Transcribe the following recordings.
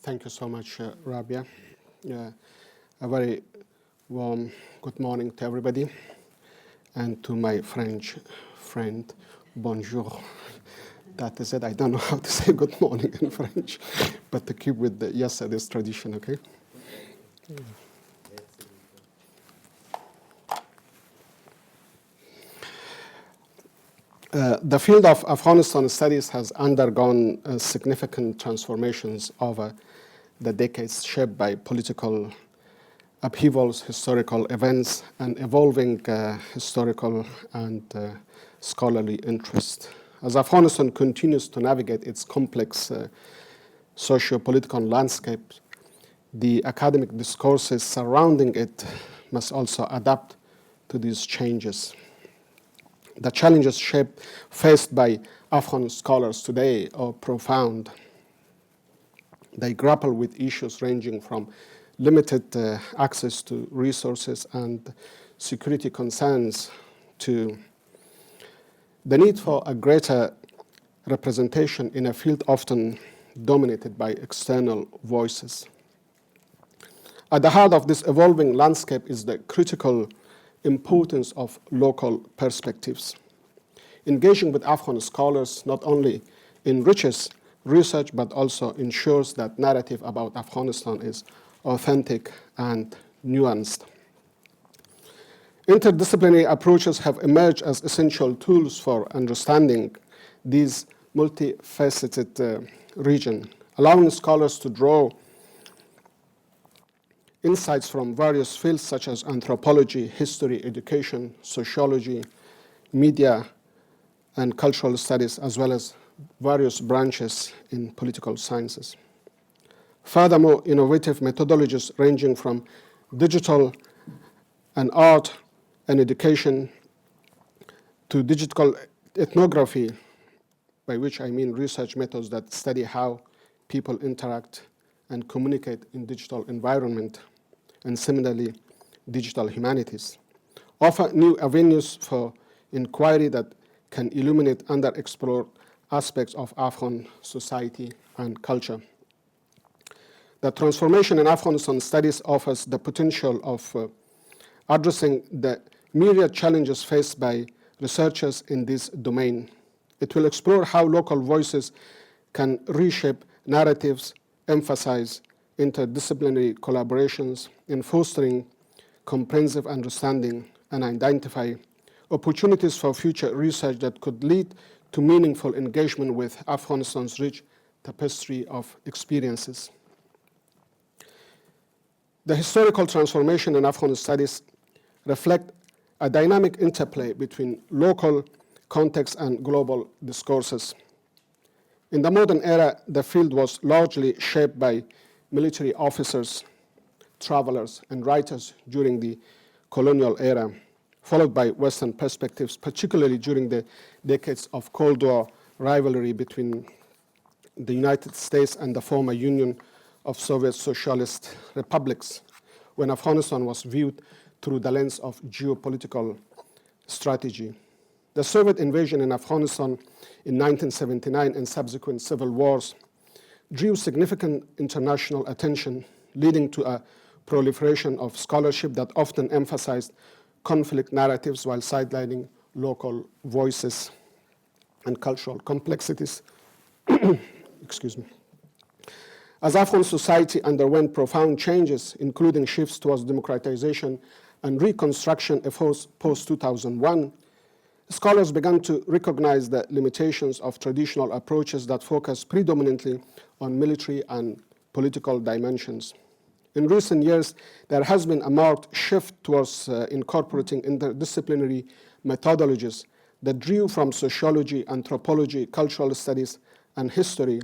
Thank you so much, Rabia. A very warm good morning to everybody, and to my French friend, bonjour. That is it. I don't know how to say good morning in French, but to keep with the yesterday's tradition, okay? The field of Afghanistan studies has undergone significant transformations over the decades, shaped by political upheavals, historical events, and evolving historical and scholarly interest. As Afghanistan continues to navigate its complex socio-political landscape, the academic discourses surrounding it must also adapt to these changes. The challenges faced by Afghan scholars today are profound. They grapple with issues ranging from limited access to resources and security concerns to the need for a greater representation in a field often dominated by external voices. At the heart of this evolving landscape is the critical importance of local perspectives. Engaging with Afghan scholars not only enriches research but also ensures that narrative about Afghanistan is authentic and nuanced. Interdisciplinary approaches have emerged as essential tools for understanding these multifaceted region, allowing scholars to draw insights from various fields such as anthropology, history, education, sociology, media, and cultural studies, as well as various branches in political sciences. Furthermore, innovative methodologies ranging from digital and art and education to digital ethnography, by which I mean research methods that study how people interact and communicate in digital environment, and similarly, digital humanities, offer new avenues for inquiry that can illuminate underexplored aspects of Afghan society and culture. The transformation in Afghanistan studies offers the potential of addressing the myriad challenges faced by researchers in this domain. It will explore how local voices can reshape narratives, emphasize interdisciplinary collaborations in fostering comprehensive understanding, and identify opportunities for future research that could lead to meaningful engagement with Afghanistan's rich tapestry of experiences. The historical transformation in Afghan studies reflect a dynamic interplay between local context and global discourses. In the modern era, the field was largely shaped by military officers, travelers, and writers during the colonial era, followed by Western perspectives, particularly during the decades of Cold War rivalry between the United States and the former Union of Soviet Socialist Republics, when Afghanistan was viewed through the lens of geopolitical strategy. The Soviet invasion in Afghanistan in 1979 and subsequent civil wars drew significant international attention, leading to a proliferation of scholarship that often emphasized conflict narratives while sidelining local voices and cultural complexities. Excuse me. As Afghan society underwent profound changes, including shifts towards democratization and reconstruction efforts post-2001, scholars began to recognize the limitations of traditional approaches that focus predominantly on military and political dimensions. In recent years, there has been a marked shift towards incorporating interdisciplinary methodologies that drew from sociology, anthropology, cultural studies, and history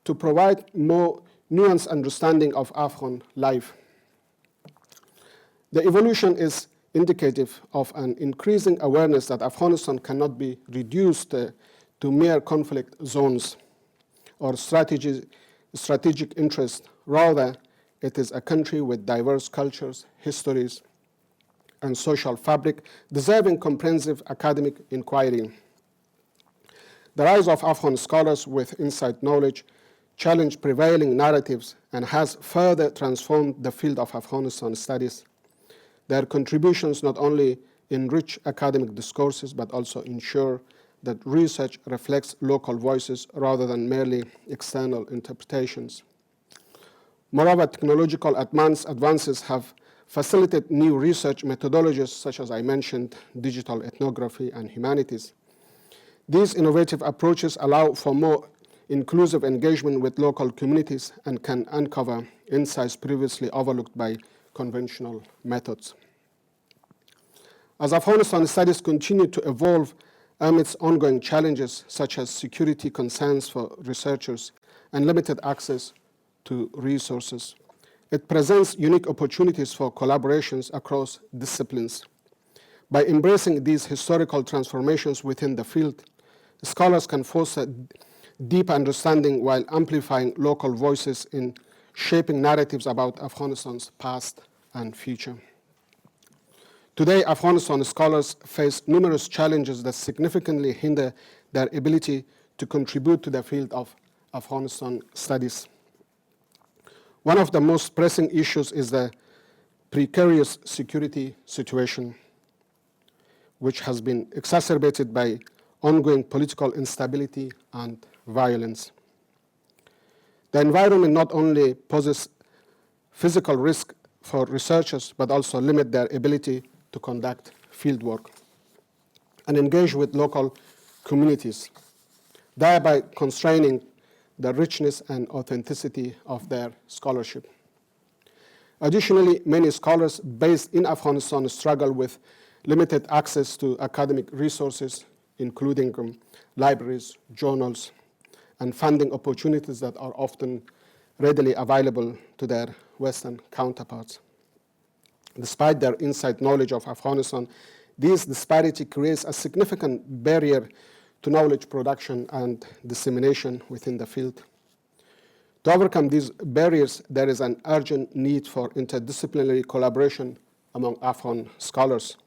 to provide more nuanced understanding of Afghan life. The evolution is indicative of an increasing awareness that Afghanistan cannot be reduced to mere conflict zones or strategic interests. Rather, it is a country with diverse cultures, histories, and social fabric, deserving comprehensive academic inquiry. The rise of Afghan scholars with inside knowledge challenged prevailing narratives and has further transformed the field of Afghanistan studies. Their contributions not only enrich academic discourses but also ensure that research reflects local voices rather than merely external interpretations. Moreover, technological advances have facilitated new research methodologies such as I mentioned, digital ethnography and humanities. These innovative approaches allow for more inclusive engagement with local communities and can uncover insights previously overlooked by conventional methods. As Afghanistan studies continue to evolve amidst ongoing challenges such as security concerns for researchers and limited access to resources, it presents unique opportunities for collaborations across disciplines. By embracing these historical transformations within the field, scholars can foster deep understanding while amplifying local voices in shaping narratives about Afghanistan's past and future. Today, Afghanistan scholars face numerous challenges that significantly hinder their ability to contribute to the field of Afghanistan studies. One of the most pressing issues is the precarious security situation, which has been exacerbated by ongoing political instability and violence. The environment not only poses physical risk for researchers, but also limit their ability to conduct fieldwork and engage with local communities, thereby constraining the richness and authenticity of their scholarship. Additionally, many scholars based in Afghanistan struggle with limited access to academic resources, including libraries, journals, and funding opportunities that are often readily available to their Western counterparts. Despite their inside knowledge of Afghanistan, this disparity creates a significant barrier to knowledge production and dissemination within the field. To overcome these barriers, there is an urgent need for interdisciplinary collaboration among Afghan scholars.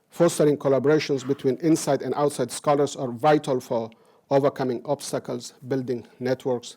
Fostering collaborations between inside and outside scholars are vital for overcoming obstacles, building networks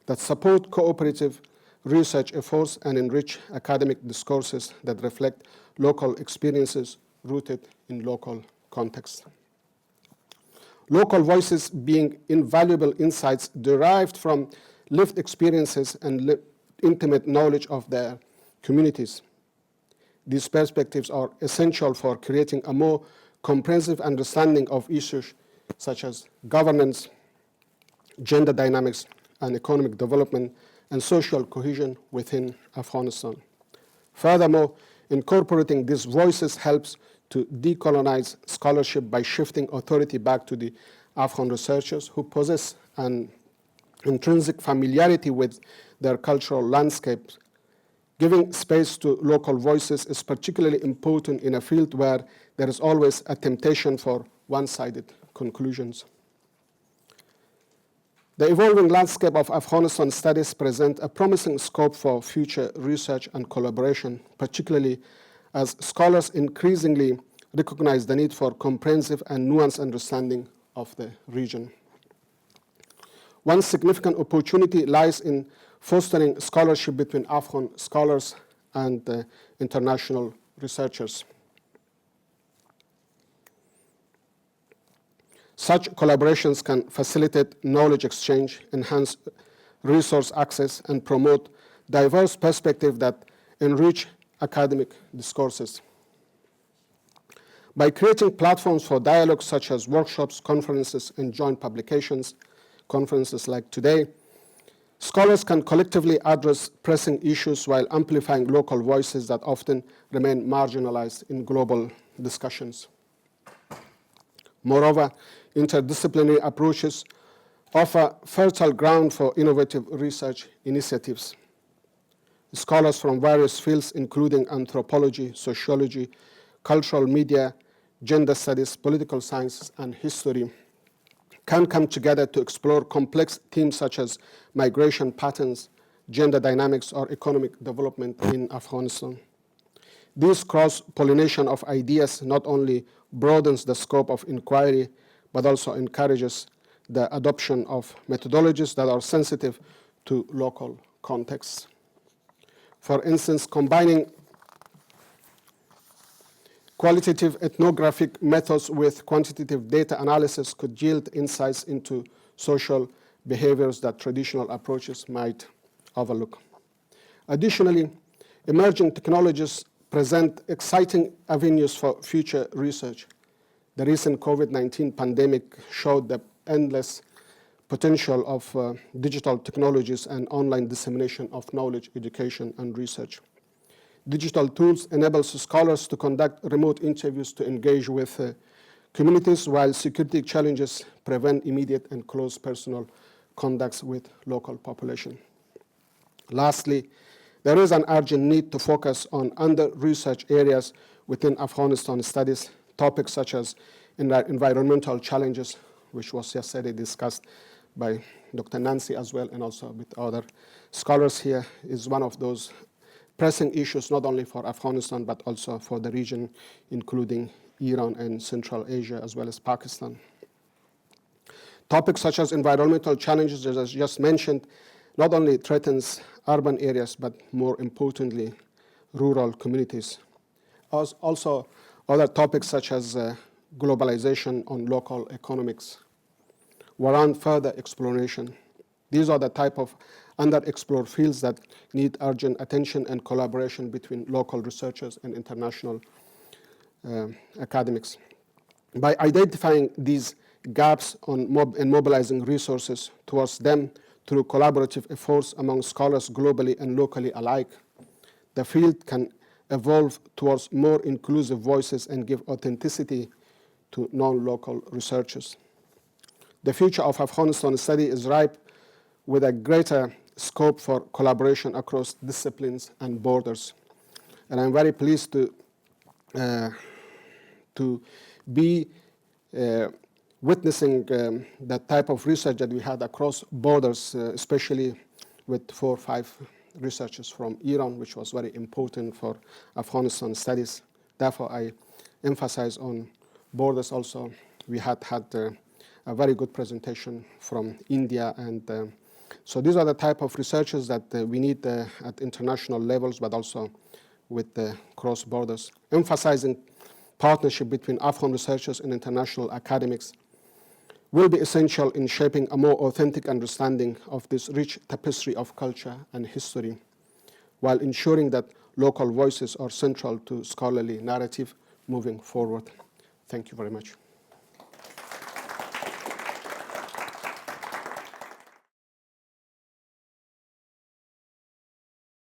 that support cooperative research efforts and enrich academic discourses that reflect local experiences rooted in local context. Local voices being invaluable insights derived from lived experiences and intimate knowledge of their communities. These perspectives are essential for creating a more comprehensive understanding of issues such as governance, gender dynamics, and economic development, and social cohesion within Afghanistan. Furthermore, incorporating these voices helps to decolonize scholarship by shifting authority back to the Afghan researchers who possess an intrinsic familiarity with their cultural landscapes. Giving space to local voices is particularly important in a field where there is always a temptation for one-sided conclusions. The evolving landscape of Afghanistan studies present a promising scope for future research and collaboration, particularly as scholars increasingly recognize the need for comprehensive and nuanced understanding of the region. One significant opportunity lies in fostering scholarship between Afghan scholars and international researchers. Such collaborations can facilitate knowledge exchange, enhance resource access, and promote diverse perspectives that enrich academic discourses. By creating platforms for dialogue such as workshops, conferences, and joint publications, conferences like today, scholars can collectively address pressing issues while amplifying local voices that often remain marginalized in global discussions. Moreover, interdisciplinary approaches offer fertile ground for innovative research initiatives. Scholars from various fields, including anthropology, sociology, cultural media, gender studies, political sciences, and history, can come together to explore complex themes such as migration patterns, gender dynamics, or economic development in Afghanistan. This cross-pollination of ideas not only broadens the scope of inquiry, but also encourages the adoption of methodologies that are sensitive to local contexts. For instance, combining qualitative ethnographic methods with quantitative data analysis could yield insights into social behaviors that traditional approaches might overlook. Additionally, emerging technologies present exciting avenues for future research. The recent COVID-19 pandemic showed the endless potential of digital technologies and online dissemination of knowledge, education, and research. Digital tools enable scholars to conduct remote interviews to engage with communities, while security challenges prevent immediate and close personal contacts with local population. Lastly, there is an urgent need to focus on under-researched areas within Afghanistan studies, topics such as environmental challenges, which was yesterday discussed by Dr. Nancy as well, and also with other scholars here, is one of those pressing issues not only for Afghanistan but also for the region, including Iran and Central Asia as well as Pakistan. Topics such as environmental challenges, as I just mentioned, not only threatens urban areas but more importantly rural communities. Also other topics such as globalization on local economics warrant further exploration. These are the type of underexplored fields that need urgent attention and collaboration between local researchers and international academics. By identifying these gaps and mobilizing resources towards them through collaborative efforts among scholars globally and locally alike, the field can evolve towards more inclusive voices and give authenticity to non-local researchers. The future of Afghanistan study is ripe with a greater scope for collaboration across disciplines and borders. And I'm very pleased to be witnessing the type of research that we had across borders, especially with 4 or 5 researchers from Iran, which was very important for Afghanistan studies. Therefore, I emphasize on borders also. We had a very good presentation from India, and so these are the type of researchers that we need at international levels, but also with the cross borders, emphasizing partnership between Afghan researchers and international academics will be essential in shaping a more authentic understanding of this rich tapestry of culture and history, while ensuring that local voices are central to scholarly narrative moving forward. Thank you very much.